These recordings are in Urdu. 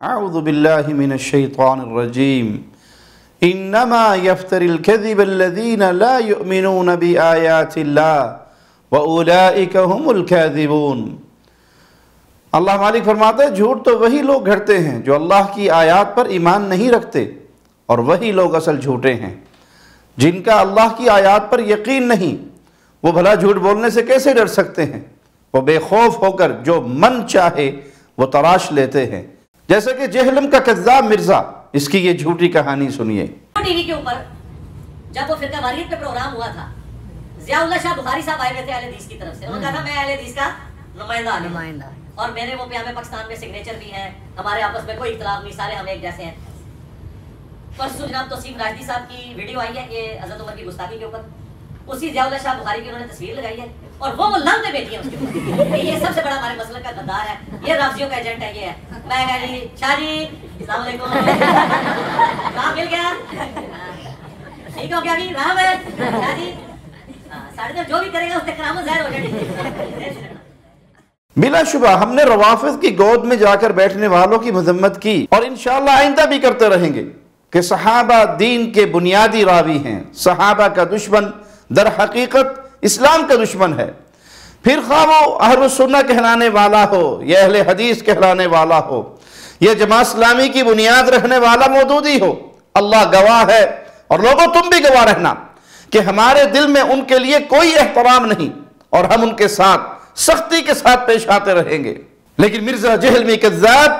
اعوذ باللہ من الشیطان الرجیم انما یفتری الکذب الذین لا یؤمنون بآیات اللہ وأولئک هم الکاذبون۔ اللہ مالک فرماتا ہے جھوٹ تو وہی لوگ گھڑتے ہیں جو اللہ کی آیات پر ایمان نہیں رکھتے، اور وہی لوگ اصل جھوٹے ہیں۔ جن کا اللہ کی آیات پر یقین نہیں، وہ بھلا جھوٹ بولنے سے کیسے ڈر سکتے ہیں؟ وہ بے خوف ہو کر جو من چاہے وہ تراش لیتے ہیں، جیسے کہ جہلم کا کذاب مرزا۔ اس کی یہ جھوٹی کہانی سنیے۔ ٹی وی کے اوپر جب وہ فرقہ واریت پہ پروگرام ہوا تھا، ضیاء اللہ شاہ بخاری صاحب آئے ہوئے تھے اہل حدیث کی طرف سے۔ انہوں نے کہا تھا میں اہل حدیث کا نمائندہ اور میرے وہ پیام پاکستان میں سگنیچر بھی ہیں، ہمارے آپس میں کوئی اختلاف نہیں، سارے ہم ایک جیسے ہیں۔ پرسوں جناب توصیف راشدی صاحب کی ویڈیو آئی ہے کہ حضرت عمر کی گستاخی کے اوپر، اسی ضیاء اللہ شاہ بخاری کی انہوں نے تصویر لگائی ہے اور وہ لانتیں بیٹھی ہیں اس کے اوپر۔ یہ سب سے بڑا ہمارے مسلک کا غدار ہے، یہ رافضیوں کا ایجنٹ ہے، یہ ہے۔ میں کہا جی شاہ جی السلام علیکم، کام مل گیا، ٹھیک ہو گیا، بھی رام ہے شاہ جی، ساڑھے جو بھی کرے گا اس سے کرامت ظاہر ہو جائے۔ بلا شبہ ہم نے روافض کی گود میں جا کر بیٹھنے والوں کی مذمت کی، اور انشاءاللہ آئندہ بھی کرتے رہیں گے کہ صحابہ دین کے بنیادی راوی ہیں۔ صحابہ کا دشمن در حقیقت اسلام کا دشمن ہے، پھر خواہ وہ اہل السنہ کہلانے والا ہو یا اہل حدیث کہلانے والا ہو یا جماعت اسلامی کی بنیاد رکھنے والا مودودی ہو۔ اللہ گواہ ہے، اور لوگوں تم بھی گواہ رہنا کہ ہمارے دل میں ان کے لیے کوئی احترام نہیں، اور ہم ان کے ساتھ سختی کے ساتھ پیش آتے رہیں گے۔ لیکن مرزا جہلمی کذاب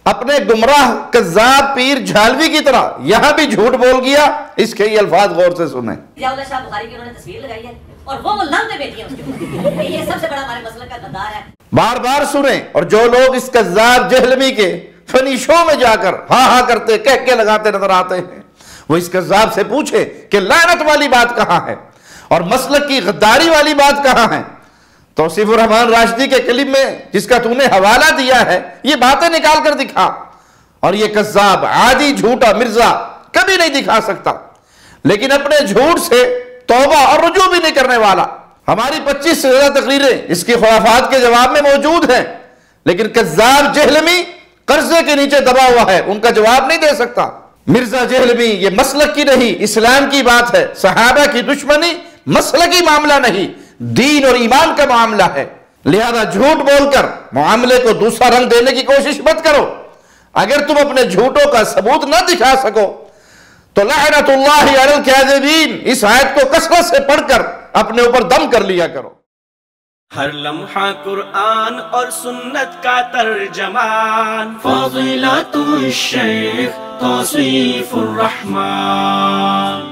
اپنے گمراہ کذاب پیر جھالوی کی طرح یہاں بھی جھوٹ بول گیا۔ اس کے یہ الفاظ غور سے سنیں۔ ضیاء اللہ شاہ بخاری کی انہوں نے تصویر لگائی ہے اور وہ لانتیں بیٹھی ہیں اس کے اوپر۔ یہ سب سے بڑا ہمارے مسلک کا غدار ہے۔ بار بار سنیں، اور جو لوگ اس کذاب جہلمی کے فنی شو میں جا کر ہاں ہاں کرتے کہہ کے لگاتے نظر آتے ہیں، وہ اس کذاب سے پوچھے کہ لعنت والی بات کہاں ہے اور مسلک کی غداری والی بات کہاں ہے۔ توصیف الرحمن راشدی کے کلم میں جس کا تو نے حوالہ دیا ہے، یہ باتیں نکال کر دکھا، اور یہ کذاب عادی جھوٹا مرزا کبھی نہیں دکھا سکتا، لیکن اپنے جھوٹ سے توبہ اور رجوع بھی نہیں کرنے والا۔ ہماری 25 سے زیادہ تقریریں اس کی خرافات کے جواب میں موجود ہیں، لیکن کذاب جہلمی قرضے کے نیچے دبا ہوا ہے، ان کا جواب نہیں دے سکتا۔ مرزا جہلمی یہ مسلک کی نہیں اسلام کی بات ہے۔ صحابہ کی دشمنی مسلکی معاملہ نہیں، دین اور ایمان کا معاملہ ہے، لہذا جھوٹ بول کر معاملے کو دوسرا رنگ دینے کی کوشش مت کرو۔ اگر تم اپنے جھوٹوں کا ثبوت نہ دکھا سکو تو لعنت اللہ علی الکاذبین اس آیت کو کثرت سے پڑھ کر اپنے اوپر دم کر لیا کرو۔ ہر لمحہ قرآن اور سنت کا ترجمان، فضیلت الشیخ توصیف الرحمن۔